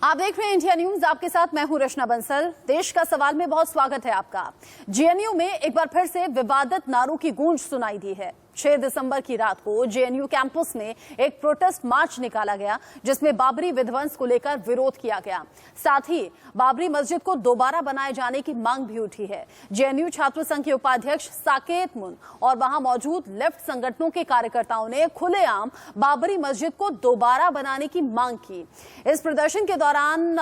आप देख रहे हैं इंडिया न्यूज, आपके साथ मैं हूं रचना बंसल। देश का सवाल में बहुत स्वागत है आपका। जेएनयू में एक बार फिर से विवादित नारों की गूंज सुनाई दी है। 6 दिसंबर की रात को जेएनयू कैंपस में एक प्रोटेस्ट मार्च निकाला गया, जिसमें बाबरी विध्वंस को लेकर विरोध किया गया। साथ ही बाबरी मस्जिद को दोबारा बनाए जाने की मांग भी उठी है। जेएनयू छात्र संघ के उपाध्यक्ष साकेत मुन और वहां मौजूद लेफ्ट संगठनों के कार्यकर्ताओं ने खुलेआम बाबरी मस्जिद को दोबारा बनाने की मांग की। इस प्रदर्शन के दौरान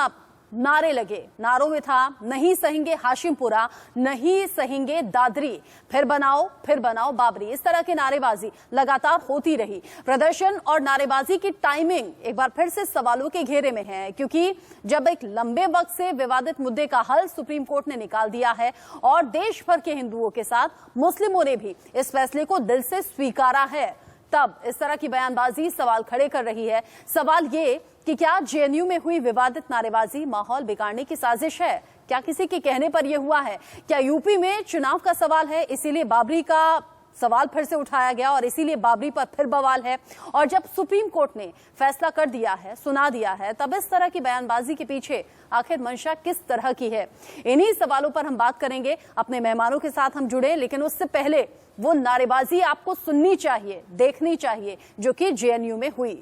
नारे लगे। नारों में था, नहीं सहेंगे हाशिमपुरा, नहीं सहेंगे दादरी, फिर बनाओ बाबरी। इस तरह की नारेबाजी लगातार होती रही। प्रदर्शन और नारेबाजी की टाइमिंग एक बार फिर से सवालों के घेरे में है, क्योंकि जब एक लंबे वक्त से विवादित मुद्दे का हल सुप्रीम कोर्ट ने निकाल दिया है और देश भर के हिंदुओं के साथ मुस्लिमों ने भी इस फैसले को दिल से स्वीकारा है, तब इस तरह की बयानबाजी सवाल खड़े कर रही है। सवाल ये कि क्या जेएनयू में हुई विवादित नारेबाजी माहौल बिगाड़ने की साजिश है? क्या किसी के कहने पर यह हुआ है? क्या यूपी में चुनाव का सवाल है, इसीलिए बाबरी का सवाल फिर से उठाया गया और इसीलिए बाबरी पर फिर बवाल है? और जब सुप्रीम कोर्ट ने फैसला कर दिया है, सुना दिया है, तब इस तरह की बयानबाजी के पीछे आखिर मंशा किस तरह की है? इन्हीं सवालों पर हम बात करेंगे। अपने मेहमानों के साथ हम जुड़े, लेकिन उससे पहले वो नारेबाजी आपको सुननी चाहिए, देखनी चाहिए, जो कि जेएनयू में हुई।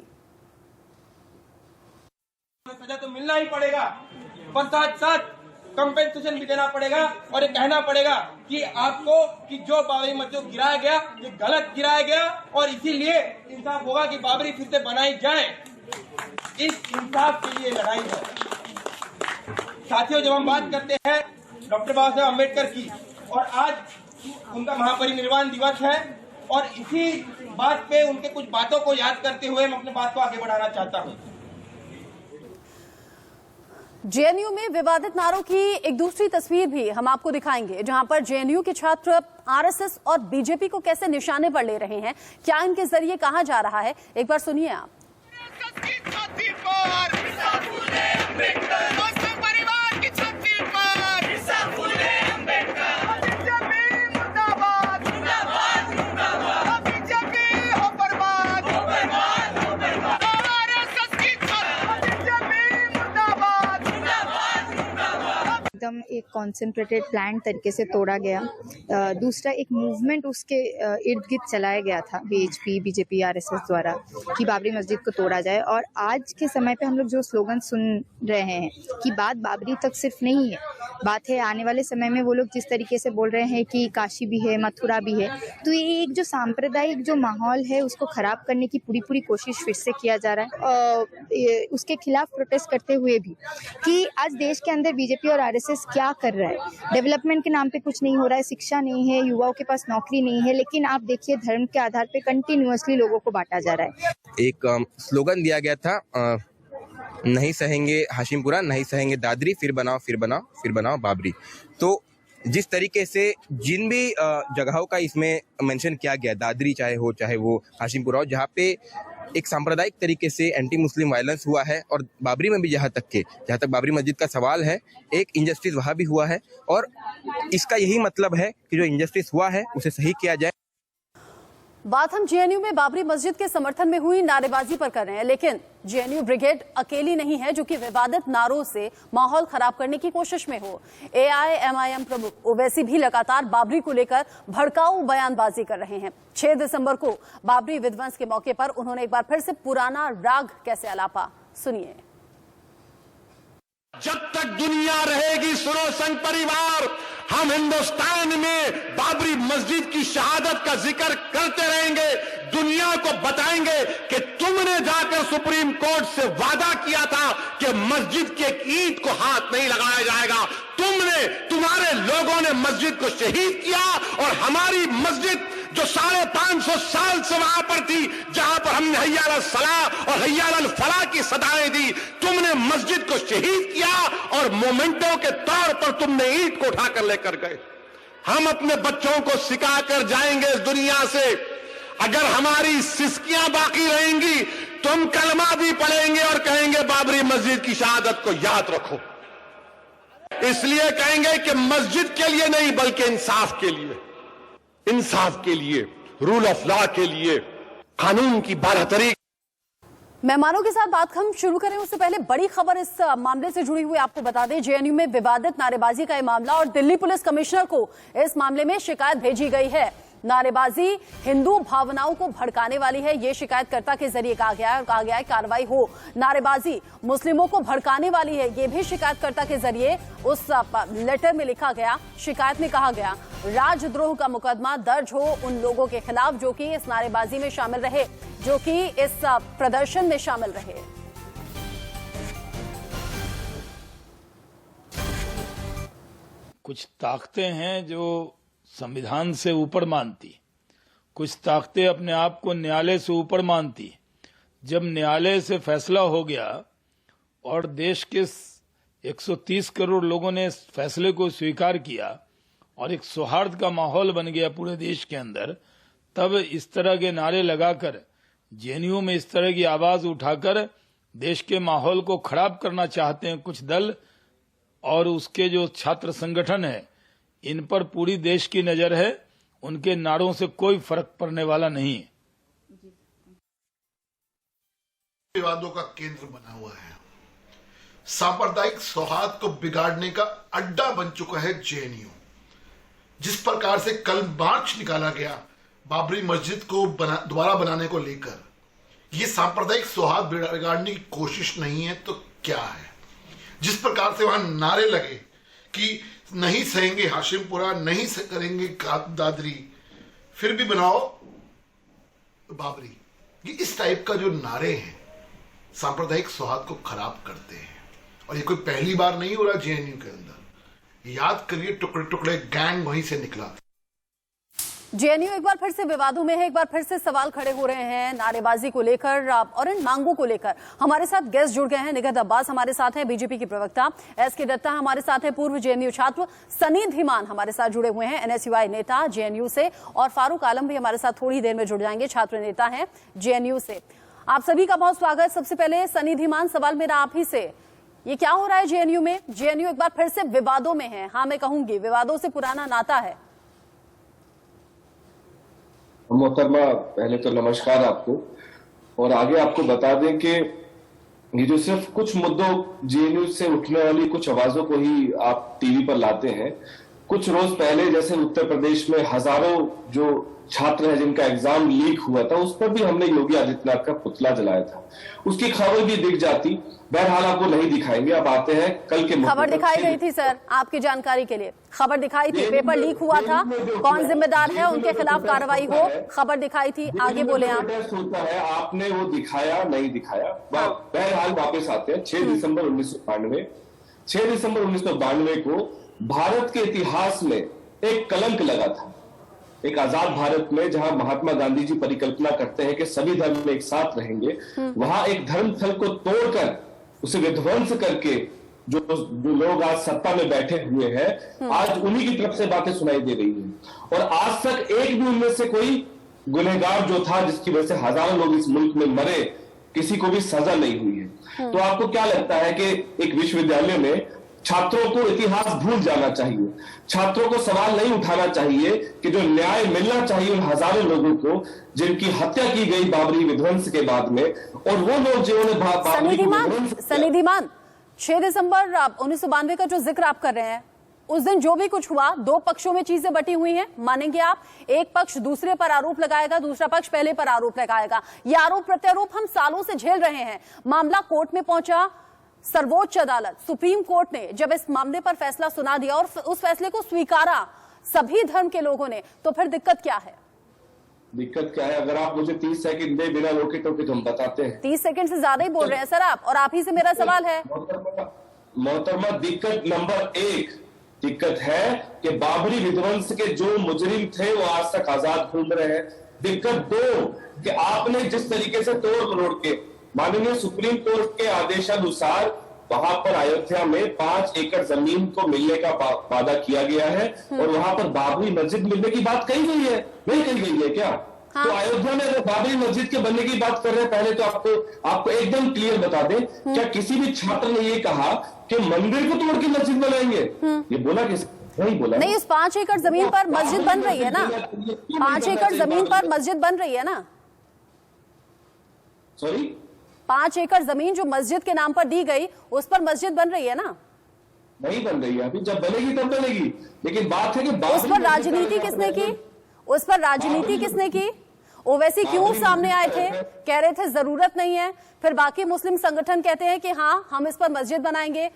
सजा तो मिलना ही पड़ेगा, पर साथ साथ कंपेंसेशन भी देना पड़ेगा और ये कहना पड़ेगा कि आपको कि जो बाबरी मस्जिद गिराया गया ये गलत गिराया गया और इसीलिए इंसाफ होगा कि बाबरी फिर से बनाई जाए। इस इंसाफ के लिए लड़ाई है। साथियों, जब हम बात करते हैं डॉक्टर बाबा साहेब अम्बेडकर की और आज उनका महापरिनिर्वाण दिवस है और इसी बात पे उनके कुछ बातों को याद करते हुए मैं अपने बात को आगे बढ़ाना चाहता हूँ। जेएनयू में विवादित नारों की एक दूसरी तस्वीर भी हम आपको दिखाएंगे, जहां पर जेएनयू के छात्र आरएसएस और बीजेपी को कैसे निशाने पर ले रहे हैं, क्या इनके जरिए कहा जा रहा है, एक बार सुनिए आप। एकदम एक कॉन्सेंट्रेटेड प्लान तरीके से तोड़ा गया। दूसरा एक मूवमेंट उसके इर्द गिर्द चलाया गया था बीएचपी, बीजेपी, आरएसएस द्वारा कि बाबरी मस्जिद को तोड़ा जाए। और आज के समय पे हम लोग जो स्लोगन सुन रहे हैं कि बात बाबरी तक सिर्फ नहीं है, बात है आने वाले समय में वो लोग जिस तरीके से बोल रहे हैं कि काशी भी है, मथुरा भी है, तो ये एक जो सांप्रदायिक जो माहौल है उसको खराब करने की पूरी कोशिश फिर से किया जा रहा है। उसके खिलाफ प्रोटेस्ट करते हुए भी कि आज देश के अंदर बीजेपी और आरएसएस क्या कर रहा है। डेवलपमेंट के नाम पे कुछ नहीं हो रहा है, शिक्षा नहीं है, युवाओं के पास नौकरी नहीं है, लेकिन आप देखिए धर्म के आधार पे कंटिन्यूअसली लोगों को बांटा जा रहा है। एक स्लोगन दिया गया था, नहीं सहेंगे हाशिमपुरा, नहीं सहेंगे दादरी, फिर बनाओ बाबरी। तो जिस तरीके से जिन भी जगहों का इसमें मेंशन किया गया, दादरी चाहे वो हाशिमपुरा हो, जहाँ पे एक सांप्रदायिक तरीके से एंटी मुस्लिम वायलेंस हुआ है, और बाबरी में भी जहाँ तक बाबरी मस्जिद का सवाल है, एक इंजस्टिस वहाँ भी हुआ है, और इसका यही मतलब है कि जो इंजस्टिस हुआ है उसे सही किया जाए। बात हम जेएनयू में बाबरी मस्जिद के समर्थन में हुई नारेबाजी पर कर रहे हैं, लेकिन जेएनयू ब्रिगेड अकेली नहीं है जो कि विवादित नारों से माहौल खराब करने की कोशिश में हो। एआईएमआईएम प्रमुख ओवैसी भी लगातार बाबरी को लेकर भड़काऊ बयानबाजी कर रहे हैं। 6 दिसंबर को बाबरी विध्वंस के मौके पर उन्होंने एक बार फिर से पुराना राग कैसे आलापा, सुनिए। जब तक दुनिया रहेगी सुनो संघ परिवार, हम हिंदुस्तान में बाबरी मस्जिद की शहादत का जिक्र करते रहेंगे। दुनिया को बताएंगे कि तुमने जाकर सुप्रीम कोर्ट से वादा किया था कि मस्जिद की एक ईंट को हाथ नहीं लगाया जाएगा। तुम्हारे लोगों ने मस्जिद को शहीद किया और हमारी मस्जिद जो 550 साल से वहां पर थी, जहां पर हमने हैया अल सलाह और हैया अल फलाह की सदाएं दी, तुमने मस्जिद को शहीद किया और मोमेंटो के तौर पर तुमने ईंट को उठाकर लेकर गए। हम अपने बच्चों को सिखाकर जाएंगे इस दुनिया से, अगर हमारी सिस्कियां बाकी रहेंगी तो हम कलमा भी पढ़ेंगे और कहेंगे बाबरी मस्जिद की शहादत को याद रखो। इसलिए कहेंगे कि मस्जिद के लिए नहीं बल्कि इंसाफ के लिए, रूल ऑफ लॉ के लिए, कानून की 12 तारीख। मेहमानों के साथ बात हम शुरू करें उससे पहले बड़ी खबर इस मामले से जुड़ी हुई आपको बता दें। जेएनयू में विवादित नारेबाजी का ये मामला और दिल्ली पुलिस कमिश्नर को इस मामले में शिकायत भेजी गई है। नारेबाजी हिंदू भावनाओं को भड़काने वाली है, ये शिकायतकर्ता के जरिए कहा गया है और कहा गया है कार्रवाई हो। नारेबाजी मुस्लिमों को भड़काने वाली है, ये भी शिकायतकर्ता के जरिए उस लेटर में लिखा गया। शिकायत में कहा गया राजद्रोह का मुकदमा दर्ज हो उन लोगों के खिलाफ जो कि इस नारेबाजी में शामिल रहे, जो कि इस प्रदर्शन में शामिल रहे। कुछ ताकतें हैं जो संविधान से ऊपर मानती, कुछ ताकतें अपने आप को न्यायालय से ऊपर मानती। जब न्यायालय से फैसला हो गया और देश के 130 करोड़ लोगों ने इस फैसले को स्वीकार किया और एक सौहार्द का माहौल बन गया पूरे देश के अंदर, तब इस तरह के नारे लगाकर जेएनयू में इस तरह की आवाज उठाकर देश के माहौल को खराब करना चाहते हैं कुछ दल और उसके जो छात्र संगठन है, इन पर पूरी देश की नजर है। उनके नारों से कोई फर्क पड़ने वाला नहीं है। विवादों का केंद्र बना हुआ है, सांप्रदायिक सौहार्द को बिगाड़ने का अड्डा बन चुका है जेएनयू। जिस प्रकार से कल मार्च निकाला गया बाबरी मस्जिद को दोबारा बनाने को लेकर, यह सांप्रदायिक सौहार्द बिगाड़ने की कोशिश नहीं है तो क्या है? जिस प्रकार से वहां नारे लगे कि नहीं सहेंगे हाशिमपुरा, नहीं करेंगे दादरी, फिर भी बनाओ बाबरी, ये इस टाइप का जो नारे हैं सांप्रदायिक सौहार्द को खराब करते हैं। और ये कोई पहली बार नहीं हो रहा जेएनयू के अंदर। याद करिए टुकड़े टुकड़े गैंग वहीं से निकला था। जेएनयू एक बार फिर से विवादों में है, एक बार फिर से सवाल खड़े हो रहे हैं नारेबाजी को लेकर और इन मांगों को लेकर। हमारे साथ गेस्ट जुड़ गए हैं। निगहत अब्बास हमारे साथ हैं, बीजेपी की प्रवक्ता एसके दत्ता हमारे साथ हैं, पूर्व जेएनयू छात्र सनी धीमान हमारे साथ जुड़े हुए हैं, एनएसयूआई नेता जेएनयू से, और फारूक आलम भी हमारे साथ थोड़ी देर में जुड़ जाएंगे, छात्र नेता हैं जेएनयू से। आप सभी का बहुत स्वागत। सबसे पहले सनी धीमान, सवाल मेरा आप ही से, ये क्या हो रहा है जेएनयू में? जेएनयू एक बार फिर से विवादों में है। हाँ, मैं कहूंगी विवादों से पुराना नाता है। मोहतरमा, पहले तो नमस्कार आपको, और आगे आपको बता दें कि ये जो सिर्फ कुछ मुद्दों जेएनयू से उठने वाली कुछ आवाजों को ही आप टीवी पर लाते हैं। कुछ रोज पहले जैसे उत्तर प्रदेश में हजारों जो छात्र हैं जिनका एग्जाम लीक हुआ था, उस पर भी हमने योगी आदित्यनाथ का पुतला जलाया था। उसकी खबर भी दिख जाती, बहरहाल आपको नहीं दिखाएंगे। अब आते हैं कल के खबर दिखाई गई थी सर, आपकी जानकारी के लिए खबर दिखाई थी, पेपर लीक हुआ था, कौन जिम्मेदार है, उनके खिलाफ कार्रवाई हो, खबर दिखाई थी। आगे बोले आप। होता है, आपने वो दिखाया नहीं दिखाया। बहरहाल वापस आते हैं 6 दिसंबर 1992। 6 दिसंबर 1992 को भारत के इतिहास में एक कलंक लगा था। एक आजाद भारत में जहां महात्मा गांधी जी परिकल्पना करते हैं कि सभी धर्म एक साथ रहेंगे, वहां एक धर्म स्थल को तोड़कर उसे विध्वंस करके जो लोग आज सत्ता में बैठे हुए हैं, आज उन्हीं की तरफ से बातें सुनाई दे रही हैं। और आज तक एक भी उनमें से कोई गुनहगार जो था जिसकी वजह से हजारों लोग इस मुल्क में मरे, किसी को भी सजा नहीं हुई है। तो आपको क्या लगता है कि एक विश्वविद्यालय में छात्रों को इतिहास भूल जाना चाहिए? छात्रों को सवाल नहीं उठाना चाहिए कि जो न्याय मिलना चाहिए उन हजारों लोगों को जिनकी हत्या की गई बाबरी विध्वंस के बाद में, और वो लोग जिन्होंने सनी धीमान 6 दिसंबर 1992 का जो जिक्र आप कर रहे हैं, उस दिन जो भी कुछ हुआ, दो पक्षों में चीजें बटी हुई हैं, मानेंगे आप? एक पक्ष दूसरे पर आरोप लगाएगा, दूसरा पक्ष पहले पर आरोप लगाएगा। ये आरोप प्रत्यारोप हम सालों से झेल रहे हैं। मामला कोर्ट में पहुंचा, सर्वोच्च अदालत सुप्रीम कोर्ट ने जब इस मामले पर फैसला सुना दिया और उस फैसले को स्वीकारा सभी धर्म के लोगों ने, तो फिर दिक्कत क्या है? दिक्कत क्या है? अगर आप मुझे 30 सेकंड दे बिना रोके टोके तो हम बताते हैं। 30 सेकंड से ज्यादा ही बोल रहे हैं सर आप, और आप ही से मेरा सवाल है। मोहतरमा, दिक्कत नंबर 1 दिक्कत है कि बाबरी विध्वंस के जो मुजरिम थे वो आज तक आजाद घूम रहे हैं। दिक्कत 2 कि आपने जिस तरीके से तोड़ मरोड़ के माननीय सुप्रीम कोर्ट के आदेशानुसार वहां पर अयोध्या में 5 एकड़ जमीन को मिलने का वादा किया गया है, और वहां पर बाबरी मस्जिद मिलने की बात कही गई है, नहीं कही गई है क्या? हाँ। तो अयोध्या में अगर बाबरी मस्जिद के बनने की बात कर रहे हैं, पहले तो आपको एकदम क्लियर बता दें, क्या किसी भी छात्र ने ये कहा कि मंदिर को तोड़ के मस्जिद बनाएंगे? ये बोला किसी नहीं बोला? नहीं, उस 5 एकड़ जमीन पर मस्जिद बन रही है ना, 5 एकड़ जमीन पर मस्जिद बन रही है ना। सॉरी, 5 एकड़ जमीन जो मस्जिद के नाम पर दी गई, उस पर मस्जिद बन रही है ना? नहीं बन रही है अभी, जब बनेगी तब बनेगी। लेकिन बात है कि उस पर राजनीति किसने की? उस पर राजनीति किसने की? ओवैसी क्यों सामने आए थे, कह रहे थे जरूरत नहीं है, फिर बाकी मुस्लिम संगठन कहते हैं कि हाँ हम इस पर मस्जिद बनाएंगे।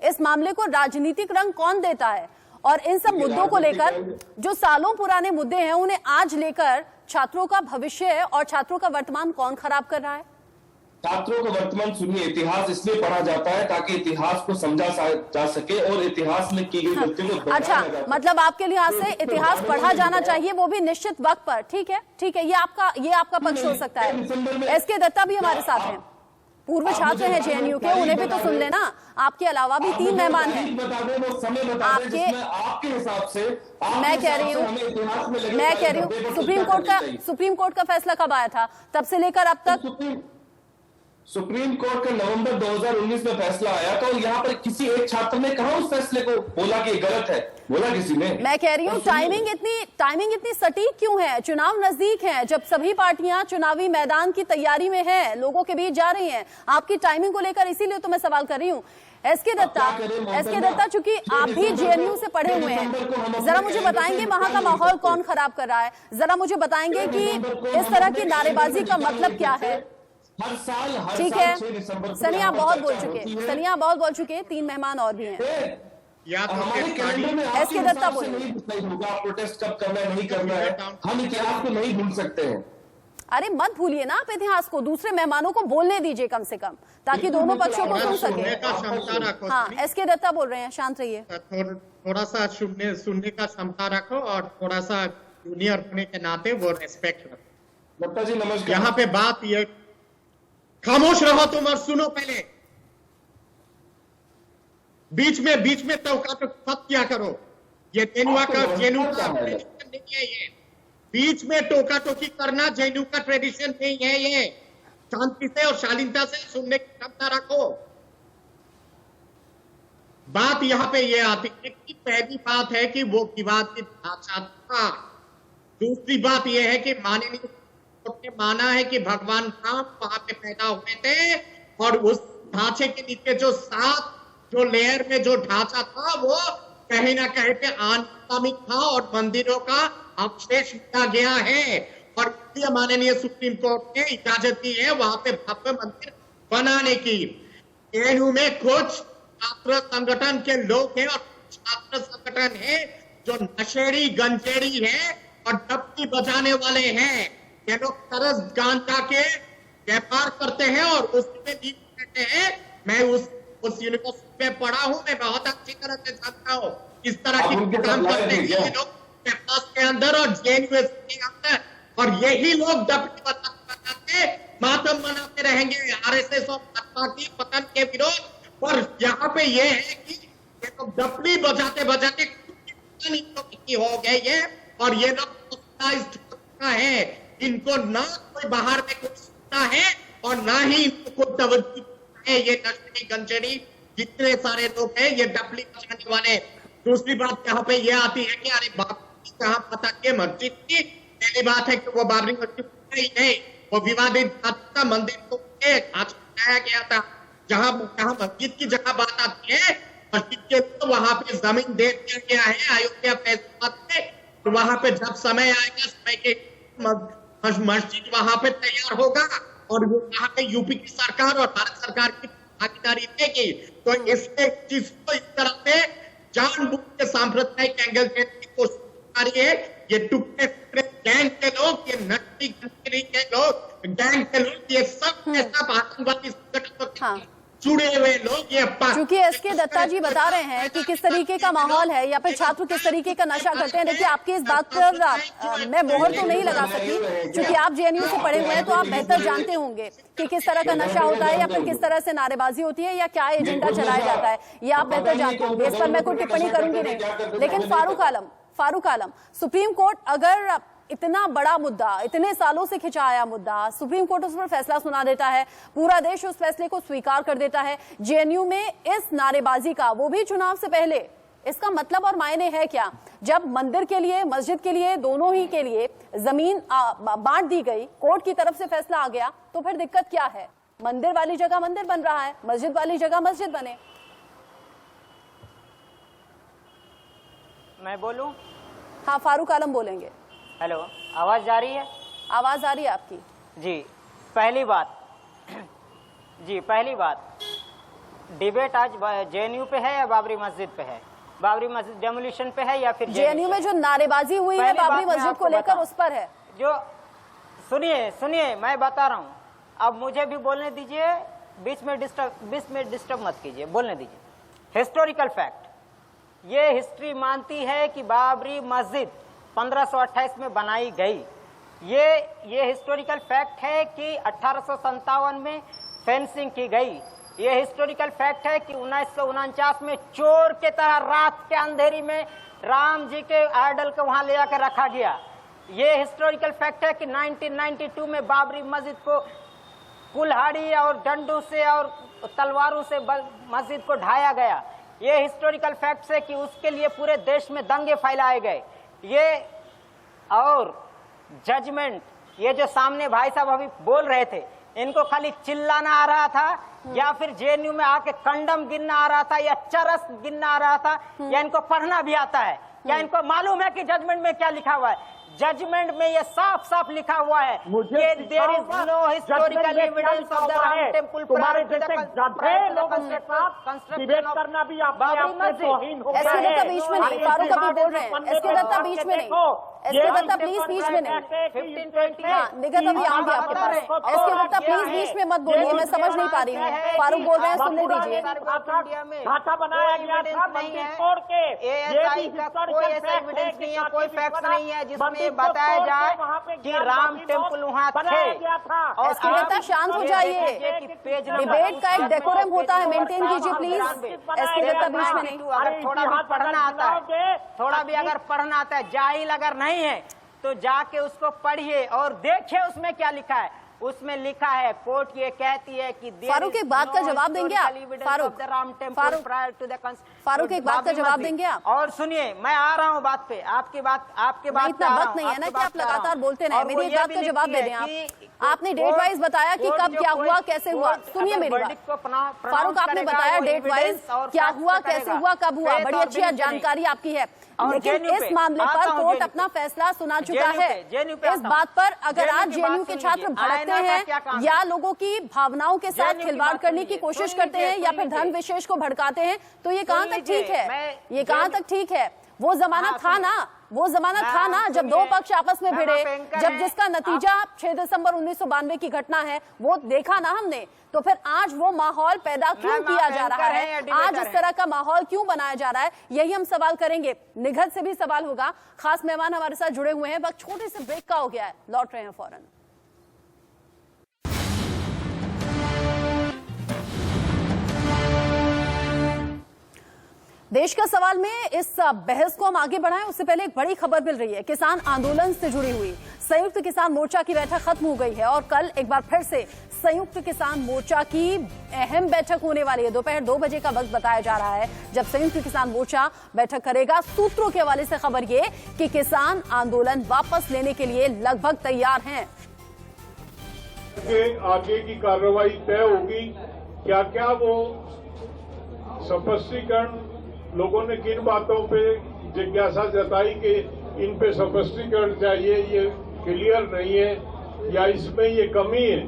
इस मामले को राजनीतिक रंग कौन देता है? और इन सब मुद्दों को लेकर जो सालों पुराने मुद्दे हैं, उन्हें आज लेकर छात्रों का भविष्य और छात्रों का वर्तमान कौन खराब कर रहा है? छात्रों को वर्तमान सुनिए, इतिहास इसलिए पढ़ा जाता है ताकि इतिहास को समझा जा सके और इतिहास में की गई गलतियों को अच्छा, मतलब आपके लिए से इतिहास पढ़ा जाना चाहिए, वो भी निश्चित वक्त पर। ठीक है, ठीक है, ये आपका पक्ष हो सकता है। एसके दत्ता भी हमारे साथ हैं, पूर्व छात्र हैं जेएनयू के, उन्हें भी तो सुन लेना। आपके अलावा भी 3 मेहमान हैं। आपके हिसाब से मैं कह रही हूँ सुप्रीम कोर्ट का फैसला कब आया था? तब से लेकर अब तक सुप्रीम कोर्ट का नवंबर 2019 में फैसला आया, तो यहाँ पर किसी एक छात्र ने कहा उस फैसले को बोला कि गलत है? बोला किसी ने? मैं कह रही हूँ टाइमिंग इतनी सटीक क्यों है? चुनाव नजदीक है, जब सभी पार्टियां चुनावी मैदान की तैयारी में है, लोगों के बीच जा रही हैं, आपकी टाइमिंग को लेकर इसीलिए तो मैं सवाल कर रही हूँ। एसके दत्ता, चूंकि आप भी जेएनयू से पढ़े हुए हैं, जरा मुझे बताएंगे वहां का माहौल कौन खराब कर रहा है? जरा मुझे बताएंगे कि इस तरह की नारेबाजी का मतलब क्या है? हर साल ठीक है, सनिया बहुत बोल चुके, 3 मेहमान और भी हैं। एसके दत्ता बोलिए। प्रोटेस्ट कब करना है, नहीं करना है, हम इतिहास को नहीं भूल सकते हैं। अरे मत भूलिए ना आप इतिहास को, दूसरे मेहमानों को बोलने दीजिए कम से कम, ताकि दोनों पक्षों को सुन सके। हाँ, एसके दत्ता बोल रहे हैं, शांत रहिए। थोड़ा सा सुनने का क्षमता रखो और थोड़ा सा जूनियर होने के नाते वो रेस्पेक्ट रखो। दत्ता जी नमस्कार। यहाँ पे बात ये, खामोश रहो तुम और सुनो पहले। बीच में टोका मत किया करो, ये जेएनयू का ट्रेडिशन नहीं है। ये बीच में टोका टोकी करना जेएनयू का ट्रेडिशन नहीं है। ये शांति से और शालीनता से सुनने की क्षमता रखो। बात यहाँ पे ये आती है कि पहली बात है कि वो विवादित ढांचा था। दूसरी बात यह है कि माननीय ने माना है कि भगवान राम वहां पे पैदा हुए थे और उस ढांचे के नीचे जो लेयर में जो ढांचा था वो कहीं ना कहीं पे अनिस्लामिक था और मंदिरों का अवशेष किया गया है। और इसलिए माननीय सुप्रीम कोर्ट ने इजाजत दी है वहां पे भव्य मंदिर बनाने की। जेएनयू में कुछ छात्र संगठन के लोग हैं और छात्र संगठन है जो नशेड़ी गंजेड़ी है और डप्पी बजाने वाले हैं। ये लोग तरस गांजा के व्यापार करते हैं और उसमें लीड करते हैं। मैं उस यूनिवर्सिटी में पढ़ा हूं, मैं बहुत अच्छी तरह से जानता हूं इस तरह की काम करते हैं ये लोग कैंपस के अंदर और जेएनयू के अंदर। और यही लोग डप्पी बजाते मातम मनाते रहेंगे आरएसएस और भाजपा की पतन के विरोध। और यहाँ पे ये है कि ये लोग डप्पी बजाते हो गए ये, और ये लोग है, इनको ना कोई बाहर में कुछ सुनता है और ना ही इनको तवज्जो है। ये नशेड़ी गंजेड़ी जितने सारे लोग हैं ये डपली बजाने वाले। दूसरी बात यहाँ पे ये आती है कि अरे बाबरी कहाँ पता के मस्जिद की? पहली बात है कि वो बाबरी मस्जिद नहीं है, वो विवादित का मंदिर को आज बनाया गया था। जहाँ मस्जिद की जगह बात आती है, मस्जिद के तो वहां पे जमीन दे दिया गया है अयोध्या फैसला में। तो वहां पे जब समय आएगा, समय के मस्जिद वहां पे तैयार होगा और वहां पे यूपी की सरकार और भारत सरकार की भागीदारी देगी। तो इसमें चीज को इस तरह से जानबूझ के सांप्रदायिक एंगल देने की कोशिश कर रही है। ये टुकड़े गैंग के लोग, ये नकली के लोग, गैंग के लोग, ये सब आतंकवादी संगठन जुड़े हुए लोग। ये क्योंकि एसके दत्ता जी बता रहे हैं कि किस तरीके का माहौल है या फिर छात्र किस तरीके का नशा करते हैं। देखिए, आपकी इस बात पर मैं मोहर तो नहीं लगा सकी, क्योंकि आप जेएनयू से पढ़े हुए हैं, तो आप बेहतर जानते होंगे कि किस तरह का नशा होता है या फिर किस तरह से नारेबाजी होती है या क्या एजेंडा चलाया जाता है, ये आप बेहतर जानते होंगे। इस पर मैं कोई टिप्पणी करूंगी नहीं। लेकिन फारूक आलम, सुप्रीम कोर्ट अगर इतना बड़ा मुद्दा, इतने सालों से खिंचा आया मुद्दा, सुप्रीम कोर्ट उस पर फैसला सुना देता है, पूरा देश उस फैसले को स्वीकार कर देता है, जेएनयू में इस नारेबाजी का, वो भी चुनाव से पहले, इसका मतलब और मायने है क्या? जब मंदिर के लिए, मस्जिद के लिए, दोनों ही के लिए जमीन बांट दी गई, कोर्ट की तरफ से फैसला आ गया, तो फिर दिक्कत क्या है? मंदिर वाली जगह मंदिर बन रहा है, मस्जिद वाली जगह मस्जिद बने। मैं बोलूं? हाँ, फारूक आलम बोलेंगे। हेलो, आवाज जा रही है? आवाज आ रही है आपकी। जी, पहली बात डिबेट आज जेएनयू पे है या बाबरी मस्जिद पे है? बाबरी मस्जिद डेमोलिशन पे है या फिर जेएनयू में जो नारेबाजी हुई है बाबरी मस्जिद को लेकर, उस पर है। जो सुनिए मैं बता रहा हूं, अब मुझे भी बोलने दीजिए, बीच में डिस्टर्ब मत कीजिए, बोलने दीजिए। हिस्टोरिकल फैक्ट, ये हिस्ट्री मानती है कि बाबरी मस्जिद 1528 में बनाई गई। ये हिस्टोरिकल फैक्ट है कि 1857 में फेंसिंग की गई। ये हिस्टोरिकल फैक्ट है कि 1949 में चोर के तरह रात के अंधेरी में राम जी के आइडल को वहां ले आकर रखा गया। ये हिस्टोरिकल फैक्ट है कि 1992 में बाबरी मस्जिद को कुल्हाड़ी और डंडों से और तलवारों से मस्जिद को ढाया गया। ये हिस्टोरिकल फैक्ट है कि उसके लिए पूरे देश में दंगे फैलाए गए। ये और जजमेंट, ये जो सामने भाई साहब अभी बोल रहे थे, इनको खाली चिल्लाना आ रहा था या फिर जेएनयू में आके कंडम गिनना आ रहा था या चरस गिनना आ रहा था या इनको पढ़ना भी आता है? क्या इनको मालूम है कि जजमेंट में क्या लिखा हुआ है? जजमेंट में ये साफ साफ लिखा हुआ है कि there is no historical evidence of the Ram temple prior to the construction करना भी बाबरी मस्जिद। एसके दत्ता बीच में नहीं, फारूक अभी बोल रहे हैं। एसके दत्ता बीच में नहीं, एसके दत्ता प्लीज बीच में नहीं। 1520 हाँ, निगत अभी आऊंगी आपके पास। एसके दत्ता प्लीज बीच में मत बोलिए, मैं समझ नहीं पा रही हूँ। फारूक बोल रहे हैं, सुनने दीजिए। ढांचा बनाया गया था मंदिर तोड़ के, एएसआई का कोई ऐसा एविडेंस नहीं है, कोई फैक्ट नहीं है जिसमें बताया जाए कि राम टेम्पल वहाँ थे। एसके दत्ता शांत हो जाइए, डिबेट का एक डेकोरम होता है, मेंटेन कीजिए प्लीज। एसके दत्ता बीच में नहीं। अगर थोड़ा भी पढ़ना आता है, थोड़ा भी अगर पढ़ना आता है, जाहिल अगर नहीं है तो जाके उसको पढ़िए और देखिए उसमें क्या लिखा है। उसमें लिखा है, कोर्ट ये कहती है कि फारूक एक बात का जवाब देंगे आप? फारूक एक बात का जवाब देंगे आप? और सुनिए, मैं आ रहा हूँ बात पे, आपकी बात इतना वक्त नहीं है ना कि आप लगातार बोलते रहे। मेरी एक बात का जवाब दे दें आप। आपने डेट वाइज बताया कि कब क्या हुआ, कैसे हुआ। सुनिए मेरी बात फारूक, आपने बताया डेट वाइज क्या हुआ, कैसे हुआ, कब हुआ, बड़ी अच्छी जानकारी आपकी है। लेकिन इस मामले पर कोर्ट अपना फैसला सुना चुका है। इस बात पर अगर आज जेएनयू के छात्र भड़कते हैं या लोगों की भावनाओं के साथ खिलवाड़ करने की कोशिश करते हैं या फिर धर्म विशेष को भड़काते हैं, तो ये कहां तक ठीक है? ये कहां तक ठीक है? वो जमाना था ना, वो जमाना था ना जब दो पक्ष आपस में भिड़े, जब जिसका नतीजा 6 दिसंबर 1992 की घटना है, वो देखा ना हमने। तो फिर आज वो माहौल पैदा क्यों किया जा रहा है? आज इस तरह का माहौल क्यों बनाया जा रहा है? यही हम सवाल करेंगे। निगत से भी सवाल होगा। खास मेहमान हमारे साथ जुड़े हुए हैं। वक्त छोटे से ब्रेक का हो गया है, लौट रहे हैं फौरन। देश का सवाल में इस बहस को हम आगे बढ़ाएं उससे पहले एक बड़ी खबर मिल रही है। किसान आंदोलन से जुड़ी हुई संयुक्त किसान मोर्चा की बैठक खत्म हो गई है और कल एक बार फिर से संयुक्त किसान मोर्चा की अहम बैठक होने वाली है। दोपहर 2 बजे का वक्त बताया जा रहा है जब संयुक्त किसान मोर्चा बैठक करेगा। सूत्रों के हवाले से खबर ये कि किसान आंदोलन वापस लेने के लिए लगभग तैयार हैं। आगे की कार्रवाई तय होगी। क्या क्या वो स्पष्टीकरण, लोगों ने किन बातों पे जिज्ञासा जताई कि इन पे स्पष्टीकरण चाहिए, ये क्लियर नहीं है या इसमें ये कमी है,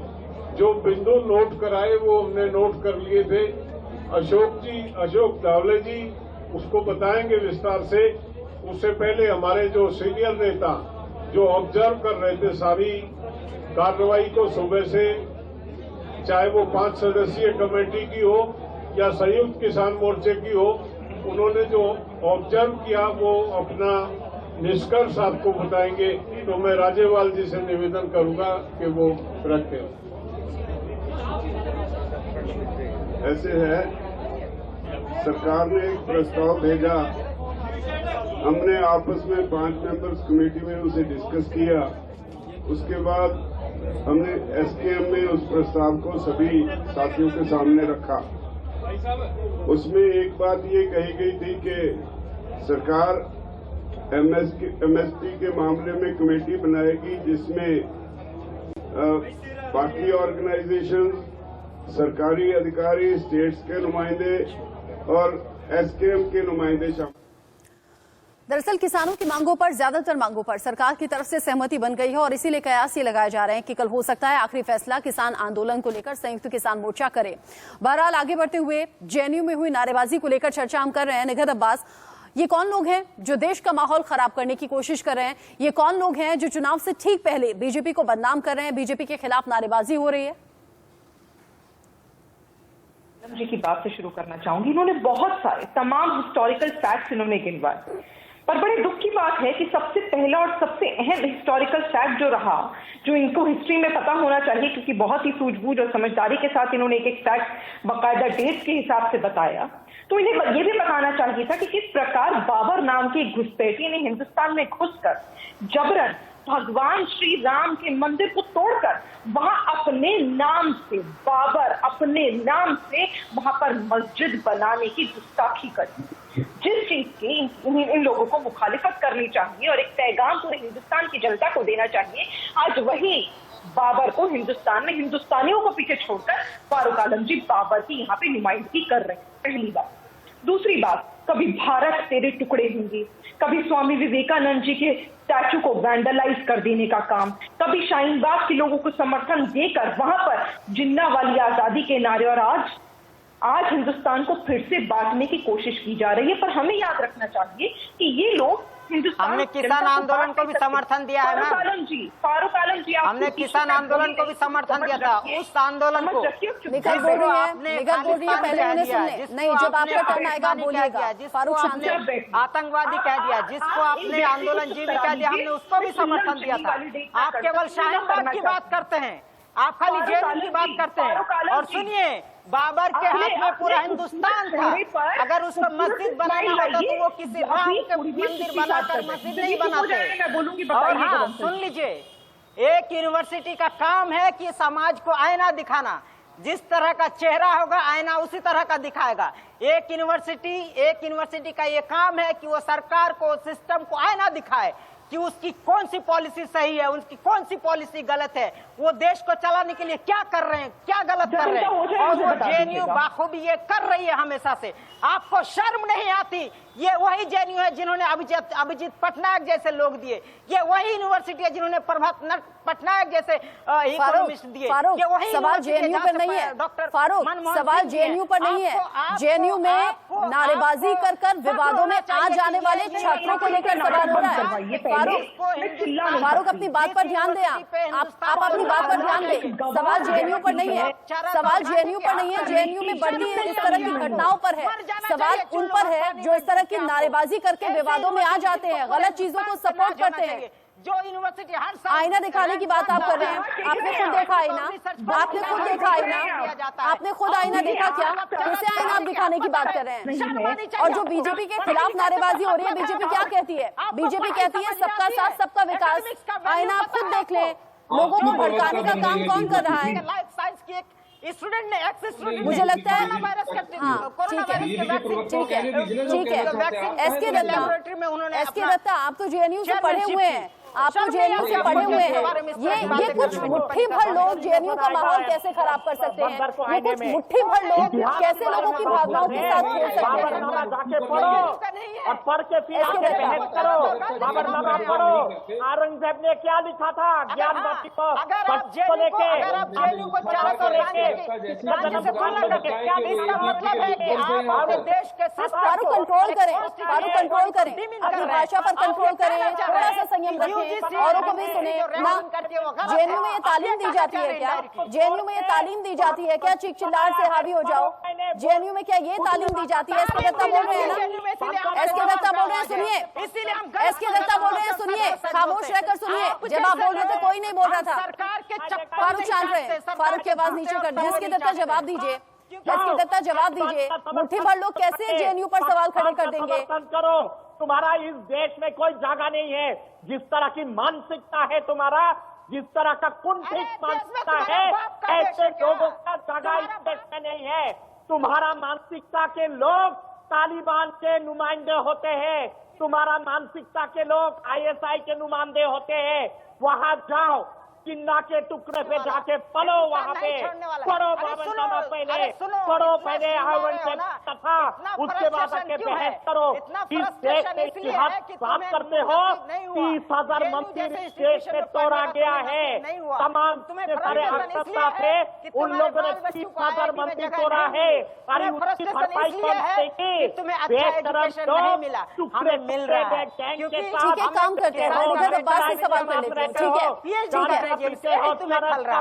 जो बिंदु नोट कराए वो हमने नोट कर लिए थे। अशोक धावले जी उसको बताएंगे विस्तार से। उससे पहले हमारे जो सीनियर नेता जो ऑब्जर्व कर रहे थे सारी कार्रवाई को सुबह से, चाहे वो 5 सदस्यीय कमेटी की हो या संयुक्त किसान मोर्चे की हो, उन्होंने जो ऑब्जर्व किया वो अपना निष्कर्ष आपको बताएंगे। तो मैं राज्यपाल जी से निवेदन करूंगा कि वो रखें। ऐसे है, सरकार ने एक प्रस्ताव भेजा, हमने आपस में 5 मेंबर्स कमेटी में उसे डिस्कस किया। उसके बाद हमने एसकेएम में उस प्रस्ताव को सभी साथियों के सामने रखा। उसमें एक बात ये कही गई थी कि सरकार एमएसपी के मामले में कमेटी बनाएगी जिसमें बाकी ऑर्गेनाइजेशंस सरकारी अधिकारी, स्टेट्स के नुमाइंदे और एसकेएम के नुमाइंदे शामिल। दरअसल किसानों की मांगों पर, ज्यादातर मांगों पर सरकार की तरफ से सहमति बन गई है और इसीलिए कयास ये लगाए जा रहे हैं कि कल हो सकता है आखिरी फैसला किसान आंदोलन को लेकर संयुक्त किसान मोर्चा करे। बहरहाल आगे बढ़ते हुए जेएनयू में हुई नारेबाजी को लेकर चर्चा हम कर रहे हैं। निगहत अब्बास, ये कौन लोग हैं जो देश का माहौल खराब करने की कोशिश कर रहे हैं? ये कौन लोग हैं जो चुनाव से ठीक पहले बीजेपी को बदनाम कर रहे हैं? बीजेपी के खिलाफ नारेबाजी हो रही है। जी की बात से शुरू करना चाहूंगी। इन्होंने बहुत सारे तमाम हिस्टोरिकल फैक्ट्स इन्होंने गिनवाए, पर बड़े दुख की बात है कि सबसे पहला और सबसे अहम हिस्टोरिकल फैक्ट जो रहा, जो इनको हिस्ट्री में पता होना चाहिए, क्योंकि बहुत ही सूझबूझ और समझदारी के साथ इन्होंने एक एक फैक्ट बाकायदा डेट्स के हिसाब से बताया, तो इन्हें ये भी बताना चाहिए था कि किस प्रकार बाबर नाम की घुसपैठी ने हिंदुस्तान में घुसकर जबरन भगवान श्री राम के मंदिर को तोड़कर वहां अपने नाम से, बाबर अपने नाम से वहां पर मस्जिद बनाने की गुस्ताखी करी, जिस चीज की इन लोगों को मुखालिफत करनी चाहिए और एक पैगाम पूरे हिंदुस्तान की जनता को देना चाहिए। आज वही बाबर को हिंदुस्तान में हिंदुस्तानियों को पीछे छोड़कर फारूक आलम जी बाबर की यहाँ पे नुमाइंदगी कर रहे हैं, पहली बात। दूसरी बात, कभी भारत तेरे टुकड़े होंगे, कभी स्वामी विवेकानंद जी के स्टैचू को वैंडलाइज कर देने का काम, कभी शाहीन बाग के लोगों को समर्थन देकर वहां पर जिन्ना वाली आजादी के नारे, और आज हिंदुस्तान को फिर से बांटने की कोशिश की जा रही है। पर हमें याद रखना चाहिए कि ये लोग हिंदुस्तान, हमने किसान आंदोलन को भी समर्थन दिया है ना, फारूक आलम जी, हमने किसान आंदोलन को भी समर्थन दिया था। उस आंदोलन को निगहत बोल रही है, पहले उन्हें सुनने नहीं, जब आपका टर्न आएगा बोलिएगा। फारूक शांत, आतंकवादी कह दिया, जिसको आपने आंदोलन जीवी कह दिया, हमने उसको भी समर्थन दिया था। आप केवल शाहीन बाग की बात करते हैं, आप खाली जेएनयू की बात करते हैं। और सुनिए, बाबर के हाथ में पूरा हिंदुस्तान था, अगर उसको मस्जिद बनाना होता तो वो किसी राम के मंदिर बनाकर मस्जिद नहीं बनाते। और हाँ, सुन लीजिए, एक यूनिवर्सिटी का काम है कि समाज को आईना दिखाना, जिस तरह का चेहरा होगा आईना उसी तरह का दिखाएगा। एक यूनिवर्सिटी का ये काम है कि वो सरकार को, सिस्टम को आईना दिखाए कि उसकी कौन सी पॉलिसी सही है, उसकी कौन सी पॉलिसी गलत है, वो देश को चलाने के लिए क्या कर रहे हैं, क्या गलत कर रहे हैं। और वो जेएनयू बाखूबी ये कर रही है हमेशा से। आपको शर्म नहीं आती? ये वही जेएनयू है जिन्होंने अभिजीत पटनायक जैसे लोग दिए, ये वही यूनिवर्सिटी है जिन्होंने प्रभात पटनायक जैसे इकोनॉमिस्ट दिए। फारूक, सवाल जेएनयू पर नहीं है। फारूक, सवाल जेएनयू पर नहीं है। जेएनयू में नारेबाजी कर विवादों में आ जाने वाले छात्रों को लेकर सवाल हो रहा है। फारूक, अपनी बात पर ध्यान दें। आप अपनी बात पर ध्यान दें। सवाल जेएनयू पर नहीं है, सवाल जेएनयू पर नहीं है। जेएनयू में बढ़ती इस तरह की घटनाओं पर है, सवाल उन पर है जो इस तरह की नारेबाजी करके विवादों में आ जाते हैं, गलत चीजों को सपोर्ट करते हैं। जो यूनिवर्सिटी हर साल आईना दिखाने की बात आप कर रहे हैं। आपने खुद देखा आईना, आपने खुद देखा आईना, आपने खुद आईना देखा क्या? कैसे आईना आप दिखाने की बात कर रहे हैं? और जो बीजेपी के खिलाफ नारेबाजी हो रही है, बीजेपी क्या कहती है? बीजेपी कहती है सबका साथ सबका विकास। आईना आप खुद देख लें, लोगों को भड़काने का काम कौन कर रहा है? लाइफ साइंस की एक स्टूडेंट ने, एक्स स्टूडेंट, मुझे लगता है एसके दत्ता, आप तो जेएनयू से पढ़े हुए हैं, आप तो जेएनयू से पढ़े हुए हैं। ये कुछ मुट्ठी भर लोग जेएनयू का माहौल कैसे खराब कर सकते हैं? ये कुछ मुट्ठी भर लोग कैसे लोगों की भावनाओं के साथ खेल सकते हैं? और पढ़ के फिर आगे बहस करो, बाबरनामा पढ़ो। औरंगजेब ने क्या लिखा था ज्ञान बाटी को लेके, जेएनयू को चारों को लेके इसका मतलब है कि आप अपने देश के फारूक कंट्रोल करें, फारूक कंट्रोल करें, अपनी भाषा पर कंट्रोल करें, थोड़ा सा संयम रखें, औरों को भी सुने ना। जेएनयू में ये तालीम दी जाती है क्या? जेएनयू में ये तालीम दी जाती है क्या चीख चिल्लाहट से हावी हो जाओ? जेएनयू में क्या ये तालीम दी जाती है? एसके दत्ता बोल रहे हैं ना, एसके दत्ता बोल रहे हैं, सुनिए, एसके दत्ता बोल रहे हैं, सुनिए, खामोश रहकर सुनिए। जब आप बोल रहे थे कोई नहीं बोल रहा था। फारूक शांत रहे, फारूक की आवाज नीचे कर दी। एसके दत्ता जवाब दीजिए, एसके दत्ता जवाब दीजिए। मुट्ठी भर लोग कैसे जेएनयू पर सवाल खड़े कर देंगे? करो, तुम्हारा इस देश में कोई जगह नहीं है। जिस तरह की मानसिकता है तुम्हारा, जिस तरह का कुंठित मानसिकता है, ऐसे लोगों का जगह इस देश में नहीं है। तुम्हारा मानसिकता के लोग तालिबान के नुमाइंदे होते हैं, तुम्हारा मानसिकता के लोग आईएसआई के नुमाइंदे होते हैं। वहां जाओ, जिन्ना के टुकड़े पे जाके पढ़ो वहाँ पे, पढ़ो बाबन नामा पहले, पढ़ो पहले हावन से तथा उसके बाद आके बहस करो। इस देश में इतिहास बात करते हो, 30,000 मंत्री देश में तोड़ा गया है, तमाम सारे अर्थव्यवस्था थे, उन लोगों ने 30,000 मंत्री तोड़ा है, अरे उसकी भरपाई कौन देगी? टुकड़े मिल रहा है, ठीक है, काम करते हैं, मुझे अब्बास से सवाल कर लेते हैं, ठीक है,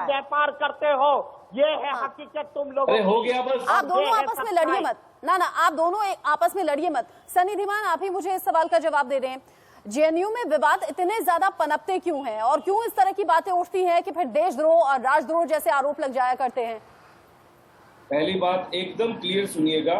व्यापार करते हो, ये है हकीकत। तुम लोग हो गया बस, आप दोनों आपस में लड़िए मत, ना आप दोनों आपस में लड़िए मत। सनी धीमान, आप ही मुझे इस सवाल का जवाब दे रहे हैं, जेएनयू में विवाद इतने ज्यादा पनपते क्यों हैं और क्यों इस तरह की बातें उठती हैं कि फिर देशद्रोह और राजद्रोह जैसे आरोप लग जाया करते हैं? पहली बात एकदम क्लियर सुनिएगा,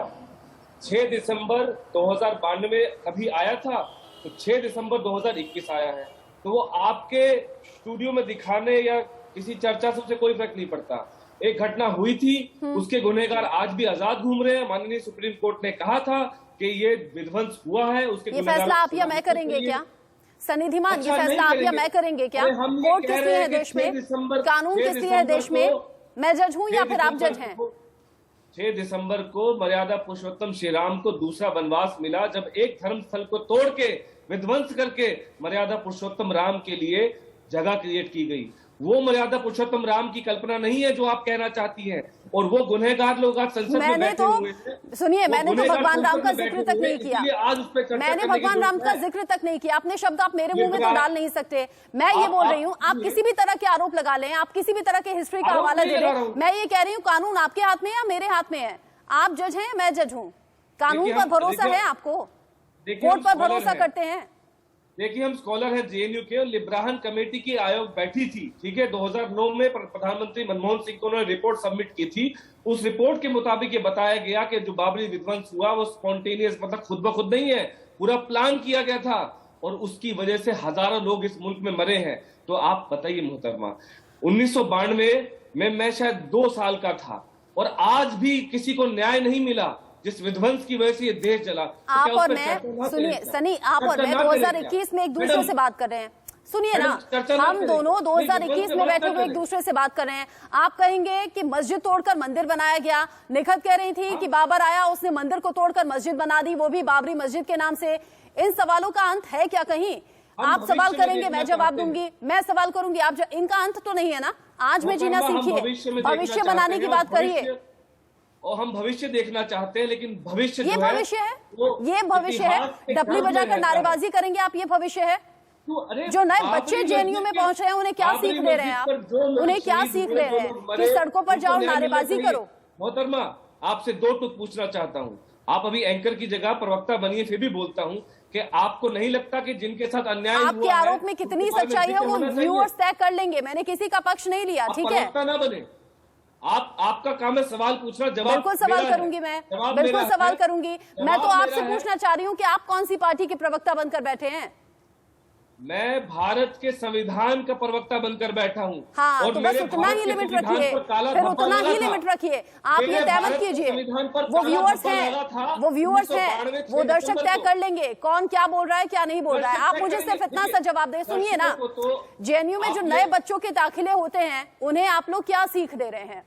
6 दिसंबर 2092 कभी आया था तो 6 दिसंबर 2021 आया है, तो वो आपके स्टूडियो में दिखाने या किसी चर्चा से उसे कोई फर्क नहीं पड़ता। एक घटना हुई थी, उसके गुनहगार आज भी आजाद घूम रहे हैं। माननीय सुप्रीम कोर्ट ने कहा था कि ये विध्वंस हुआ है, उसके ये फैसला आप या मैं करेंगे क्या? सनी धीमान, ये फैसला आप या मैं करेंगे क्या? कोर्ट किस लिए है देश में, कानून किस लिए है देश में? मैं जज हूँ या फिर आप जज हैं? 6 दिसंबर को मर्यादा पुरुषोत्तम श्री राम को दूसरा वनवास मिला, जब एक धर्म स्थल को तोड़ के विध्वंस करके मर्यादा पुरुषोत्तम राम के लिए जगह क्रिएट की गई। वो मर्यादा पुरुषोत्तम राम की कल्पना नहीं है जो आप कहना चाहती हैं, और वो गुनहगार लोग आज संसद में बैठे हुए थे। सुनिए, मैंने तो भगवान राम का जिक्र तक नहीं किया, मैंने भगवान राम का जिक्र तक नहीं किया। अपने शब्द आप मेरे मुंह में तो डाल नहीं सकते। मैं ये बोल रही हूँ, आप किसी भी तरह के आरोप लगा लें, आप किसी भी तरह के हिस्ट्री का हवाला दे लें, मैं ये कह रही हूँ कानून आपके हाथ में या मेरे हाथ में है? आप जज हैं, मैं जज हूँ। कानून पर भरोसा है आपको? कोर्ट पर भरोसा करते हैं? देखिए, हम स्कॉलर हैं जेएनयू के, और लिब्राहन कमेटी की आयोग बैठी थी, ठीक है, 2009 में प्रधानमंत्री मनमोहन सिंह को उन्होंने रिपोर्ट सबमिट की थी। उस रिपोर्ट के मुताबिक ये बताया गया कि जो बाबरी विध्वंस हुआ वो स्पॉन्टेनियस, मतलब खुद ब खुद नहीं है, पूरा प्लान किया गया था, और उसकी वजह से हजारों लोग इस मुल्क में मरे हैं। तो आप बताइए मोहतरमा, 1992 में मैं शायद 2 साल का था, और आज भी किसी को न्याय नहीं मिला जिस विध्वंस की वजह से ये देश जला। आप और मैं, सुनिए सनी, आप और मैं 2021 में एक दूसरे से बात कर रहे हैं। सुनिए ना, हम दोनों 2021 में बैठे हुए एक दूसरे से बात कर रहे हैं। आप कहेंगे कि मस्जिद तोड़कर मंदिर बनाया गया, निखत कह रही थी कि बाबर आया, उसने मंदिर को तोड़कर मस्जिद बना दी, वो भी बाबरी मस्जिद के नाम से। इन सवालों का अंत है क्या कहीं? आप सवाल करेंगे, मैं जवाब दूंगी, मैं सवाल करूंगी, आप इनका अंत तो नहीं है ना? आज में जीना सीखिए, भविष्य बनाने की बात करिए। और हम भविष्य देखना चाहते हैं, लेकिन भविष्य ये भविष्य है, ये भविष्य है। डपली बजाकर नारेबाजी करेंगे आप, ये भविष्य है? जो नए बच्चे जेएनयू में पहुंच रहे हैं, उन्हें क्या सीख दे रहे हैं आप? उन्हें क्या सीख दे रहे हैं कि सड़कों पर जाओ, नारेबाजी करो? मोहतरमा, आपसे 2 टूक पूछना चाहता हूँ। आप अभी एंकर की जगह प्रवक्ता बनी है, फिर भी बोलता हूँ कि आपको नहीं लगता कि जिनके साथ अन्याय हुआ है, आपके आरोप में कितनी सच्चाई है वो व्यूअर्स तय कर लेंगे। मैंने किसी का पक्ष नहीं लिया, ठीक है? प्रवक्ता ना बने, आपका काम है सवाल पूछना, जवाब बिल्कुल सवाल करूंगी मैं, बिल्कुल सवाल करूंगी। मैं तो आपसे पूछना चाह रही हूँ कि आप कौन सी पार्टी के प्रवक्ता बनकर बैठे हैं? मैं भारत के संविधान का प्रवक्ता बनकर बैठा हूँ। हाँ, और तो बस उतना ही लिमिट रखिए, फिर उतना ही लिमिट रखिए। आप ये तय मत कीजिए, वो व्यूअर्स हैं, वो व्यूअर्स हैं, वो दर्शक तय कर लेंगे कौन क्या बोल रहा है, क्या नहीं बोल रहा है। आप मुझे सिर्फ इतना सा जवाब दें। सुनिए ना, जेएनयू में जो नए बच्चों के दाखिले होते हैं, उन्हें आप लोग क्या सीख दे रहे हैं?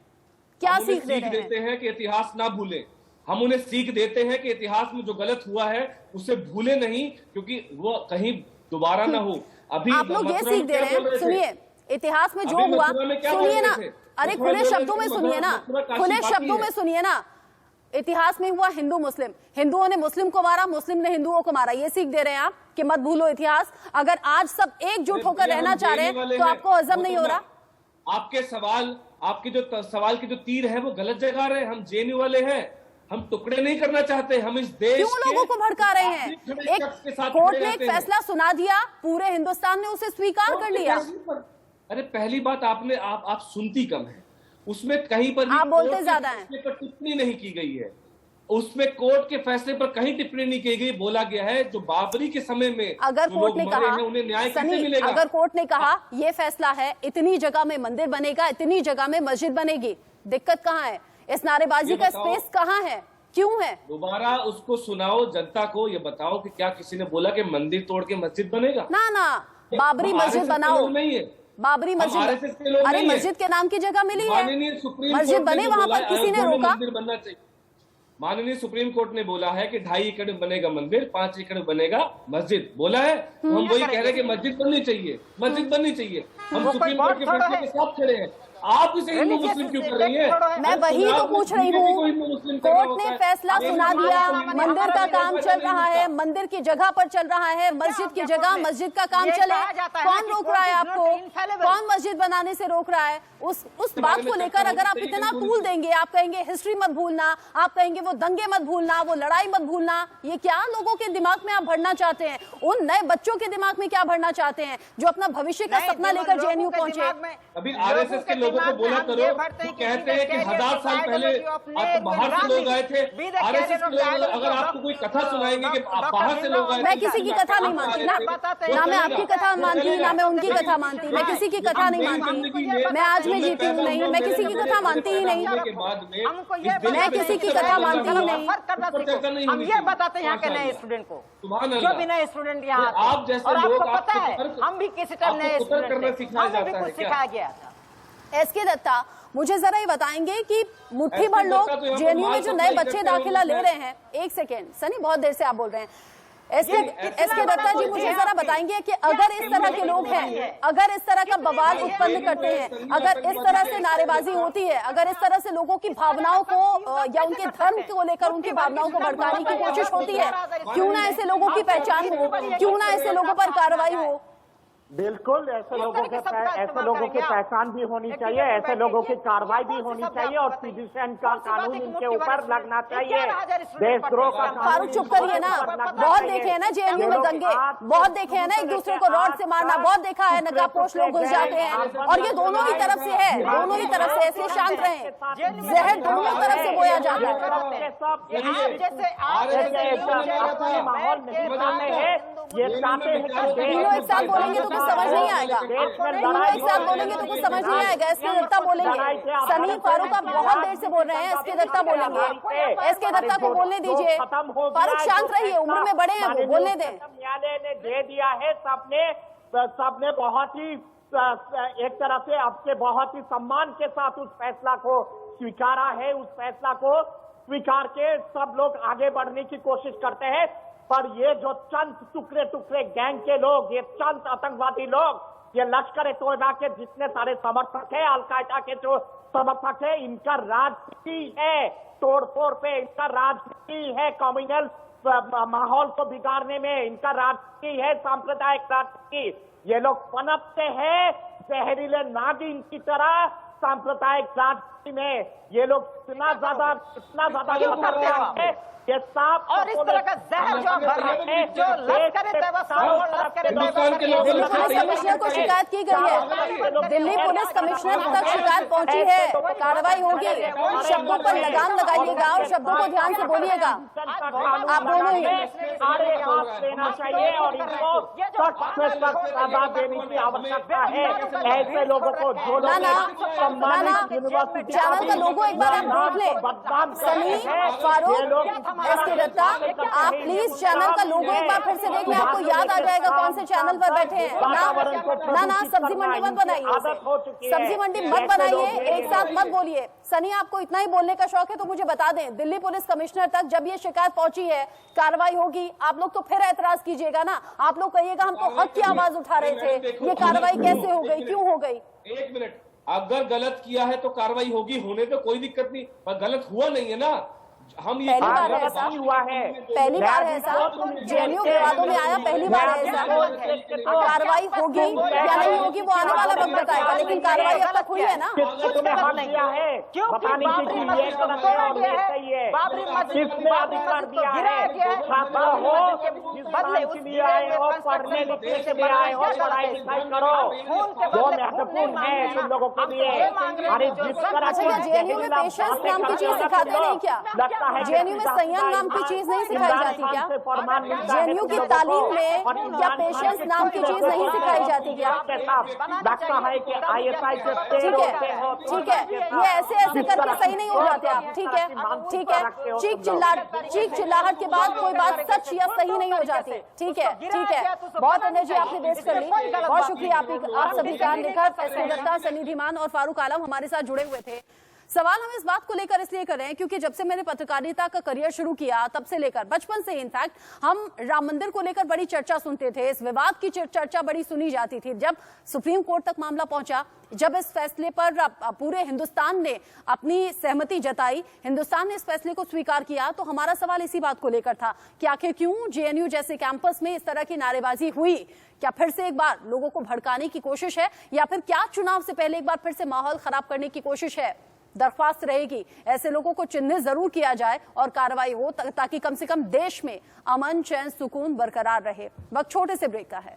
क्या सीख देते हैं कि इतिहास ना भूलें। हम उन्हें सीख देते हैं कि इतिहास में जो गलत हुआ है उसे भूले नहीं, क्योंकि वो कहीं दोबारा ना हो। अभी आप लोग ये सीख दे रहे हैं। सुनिए, इतिहास में जो हुआ, सुनिए ना, अरे खुले शब्दों में सुनिए ना, खुले शब्दों में सुनिए ना। इतिहास में हुआ हिंदू मुस्लिम, हिंदुओं ने मुस्लिम को मारा, मुस्लिम ने हिंदुओं को मारा, ये सीख दे रहे हैं आप कि मत भूलो इतिहास। अगर आज सब एकजुट होकर रहना चाह रहे हैं तो आपको हजम नहीं हो रहा? आपके सवाल के जो तीर है वो गलत जगह रहे। हम जेएनयू वाले हैं, हम टुकड़े नहीं करना चाहते। हम इस देश क्यों लोगों को भड़का रहे हैं? एक कोर्ट ने एक फैसला सुना दिया, पूरे हिंदुस्तान ने उसे स्वीकार कर लिया। अरे पहली बात, आप सुनती कम है, उसमें कहीं पर आप बोलते ज्यादा हैं। टिप्पणी नहीं की गई है, उसमें कोर्ट के फैसले पर कहीं टिप्पणी नहीं की गई। बोला गया है जो बाबरी के समय में अगर कोर्ट ने कहा, उन्हें न्याय कैसे मिलेगा? अगर कोर्ट ने कहा ये फैसला है, इतनी जगह में मंदिर बनेगा, इतनी जगह में मस्जिद बनेगी, दिक्कत कहाँ है? इस नारेबाजी का स्पेस कहाँ है, क्यों है? दोबारा उसको सुनाओ जनता को, ये बताओ कि क्या किसी ने बोला कि मंदिर तोड़ के मस्जिद बनेगा? ना, बाबरी मस्जिद बनाओ, नहीं है। बाबरी मस्जिद, RSS के लोग अरे नहीं है। मस्जिद के नाम की जगह मिली है, माननीय सुप्रीम मस्जिद कोर्ट ने बने जो वहां बोला पर है, किसी ने अयोध्या में रोका? मंदिर बनना चाहिए। माननीय सुप्रीम कोर्ट ने बोला है कि 2.5 एकड़ में बनेगा मंदिर, 5 एकड़ में बनेगा मस्जिद, बोला है। तो हम वही कह रहे हैं कि मस्जिद बननी चाहिए, मस्जिद बननी चाहिए। हम सुप्रीम कोर्ट के फैसले के साथ खड़े हैं। आप इसे हिंदू मुस्लिम क्यों कर रही है? मैं वही तो पूछ रही हूँ, कोर्ट ने फैसला सुना दिया, मंदिर का काम चल रहा है, मंदिर की जगह पर चल रहा है, मस्जिद की जगह मस्जिद का काम चले, कौन रोक रहा है आपको? कौन मस्जिद बनाने से रोक रहा है? उस बात को लेकर अगर आप इतना कूल देंगे, आप कहेंगे हिस्ट्री मत भूलना, आप कहेंगे वो दंगे मत भूलना, वो लड़ाई मत भूलना, ये क्या लोगों के दिमाग में आप भरना चाहते हैं? उन नए बच्चों के दिमाग में क्या भरना चाहते हैं जो अपना भविष्य का सपना लेकर जेएनयू पहुंचे? अभी आरएसएस के लोगों को बोला करो, वो कहते हैं कि 1000 साल पहले बाहर से लोग आए थे। आरएसएस के लोग अगर आपको कोई कथा सुनाएंगे कि बाहर से लोग आए थे, मैं किसी की कथा नहीं मानती ना मैं आपकी कथा मानती, ना मैं उनकी कथा मानती, मैं किसी की कथा नहीं मानती। मैं आज में जीती हूँ नहीं, मैं किसी की कथा मानती ही नहीं, मैं किसी की कथा मानती ही नहीं। हम ये बताते हैं यहाँ के नए स्टूडेंट को, जो भी नए स्टूडेंट यहाँ आप जैसे लोग, आपको पता है हम भी किसी टाइम नए स्टूडेंट थे, हमें भी कुछ सिखाया गया था। एसके दत्ता, मुझे जरा ये बताएंगे कि मुट्ठी भर लोग जेएनयू में जो नए बच्चे दाखिला ले रहे हैं, एक सेकेंड सनी, बहुत देर से आप बोल रहे हैं, एसके दत्ता जी मुझे जरा बताएंगे कि अगर इस तरह के लोग हैं, अगर इस तरह का बवाल उत्पन्न करते हैं, अगर इस तरह से नारेबाजी होती है, अगर इस तरह से लोगों की भावनाओं को या उनके धर्म को लेकर उनकी भावनाओं को भड़काने की कोशिश होती है, क्यों ना ऐसे लोगों की पहचान हो, क्यों ना ऐसे लोगों पर कार्रवाई हो? बिल्कुल, ऐसे लोगों की पहचान भी होनी चाहिए, ऐसे लोगों की कार्रवाई भी होनी चाहिए और सिटीजन का कानून इनके ऊपर लगना चाहिए। देशद्रोह का फारूक चुप करिए ना, बहुत देखे हैं ना जेएनयू में दंगे, बहुत देखे हैं ना एक दूसरे को रॉड से मारना, बहुत देखा है, नकाबपोश लोग घुस जाते हैं और ये दोनों ही तरफ से है, दोनों ही तरफ से, इसलिए शांत रहें, जहर दोनों तरफ से बोया जाता है। ये चाहते हैं कि तीनों एक साथ बोलेंगे तो कुछ समझ नहीं आएगा, तीनों एक साथ बोलेंगे तो कुछ समझ नहीं आएगा। एसके दत्ता बोलेंगे, सनी फारूक आप बहुत देर से बोल रहे हैं, एसके दत्ता बोलेंगे, एसके दत्ता को बोलने दीजिए। फारूक शांत रहिए, उम्र में बड़े हैं वो, बोलने दें। न्यायालय ने दे दिया है, सबने बहुत ही एक तरह से आपके बहुत ही सम्मान के साथ उस फैसला को स्वीकारा है। उस फैसला को स्वीकार के सब लोग आगे बढ़ने की कोशिश करते हैं, पर ये जो चंद टुकड़े टुकड़े गैंग के लोग, ये चंद आतंकवादी लोग, ये लश्कर-ए-तोयबा के जितने सारे समर्थक है, अलकायदा के जो समर्थक है, इनका राजनीति है, तोड़ फोड़ पे इनका राजनीति है, कम्युनल माहौल को बिगाड़ने में इनका राजनीति है, सांप्रदायिक राजनीति। ये लोग पनपते हैं जहरीले नागिन की तरह सांप्रदायिक राजनीति में। ये लोग इतना ज्यादा खतरनाक है, ये सांप और इस तरह का जहर जो भर रहे हैं, जो लश्कर-ए-तोयबा दिल्ली पुलिस कमिश्नर को शिकायत की गई है, दिल्ली पुलिस कमिश्नर तक शिकायत पहुंची है, कार्रवाई होगी। शब्दों पर लगाम लगाइएगा और शब्दों को ध्यान से बोलिएगा, आप दोनों ही। देना चाहिए और इनको सख्त से सख्त सजा देने की आवश्यकता है। ऐसे लोगों को जो लोग चैनल का लोगो एक बार आप देख लें, सनी, फारूक, एसके दत्ता, आप प्लीज चैनल का लोगो एक बार फिर से देख लें, आपको याद आ जाएगा कौन से चैनल पर बैठे हैं। ना सब्जी मंडी मत बनाइए, सब्जी मंडी मत बनाइए, एक साथ मत बोलिए। सनी, आपको इतना ही बोलने का शौक है तो मुझे बता दें, दिल्ली पुलिस कमिश्नर तक जब ये शिकायत पहुंची है, कार्रवाई होगी, आप लोग तो फिर ऐतराज कीजिएगा ना, आप लोग कहिएगा हम तो हक की आवाज उठा रहे थे, ये कार्रवाई कैसे हो गई, क्यों हो गई? एक मिनट, अगर गलत किया है तो कार्रवाई होगी, होने तो कोई दिक्कत नहीं, पर गलत हुआ नहीं है ना। हम ये पहली बार है ऐसा, पहली बार है ऐसा, जेएनयू विवादों में आया, पहली बार है ऐसा। कार्रवाई होगी या नहीं होगी वो आने वाला वक्त बताएगा, लेकिन कार्रवाई अब तक हुई है ना। अच्छा, जेएनयू में पेशेंस नाम की चीज सिखाते नहीं क्या? जेएनयू में संयम नाम की चीज नहीं सिखाई जाती क्या? जेएनयू की तालीम में क्या पेशेंस नाम की चीज नहीं सिखाई जाती क्या? ठीक है, ये से ऐसे करके सही नहीं हो जाते आप। ठीक है, ठीक है, चीख चिल्लाहट के बाद कोई बात सच या सही नहीं हो जाती। ठीक है, ठीक है, बहुत एनर्जी आपने वेस्ट कर ली। बहुत शुक्रिया आप सभी का लेकर। एस दत्ता, सनी धीमान और फारूक आलम हमारे साथ जुड़े हुए थे। सवाल हम इस बात को लेकर इसलिए कर रहे हैं क्योंकि जब से मैंने पत्रकारिता का करियर शुरू किया तब से लेकर बचपन से इनफैक्ट हम राम मंदिर को लेकर बड़ी चर्चा सुनते थे। इस विवाद की चर्चा बड़ी सुनी जाती थी। जब सुप्रीम कोर्ट तक मामला पहुंचा, जब इस फैसले पर पूरे हिंदुस्तान ने अपनी सहमति जताई, हिंदुस्तान ने इस फैसले को स्वीकार किया, तो हमारा सवाल इसी बात को लेकर था कि आखिर क्यों जेएनयू जैसे कैंपस में इस तरह की नारेबाजी हुई। क्या फिर से एक बार लोगों को भड़काने की कोशिश है या फिर क्या चुनाव से पहले एक बार फिर से माहौल खराब करने की कोशिश है? दरख्वास्त रहेगी ऐसे लोगों को चिन्हित जरूर किया जाए और कार्रवाई हो ताकि कम से कम देश में अमन, चैन, सुकून बरकरार रहे। वक्त छोटे से ब्रेक का है।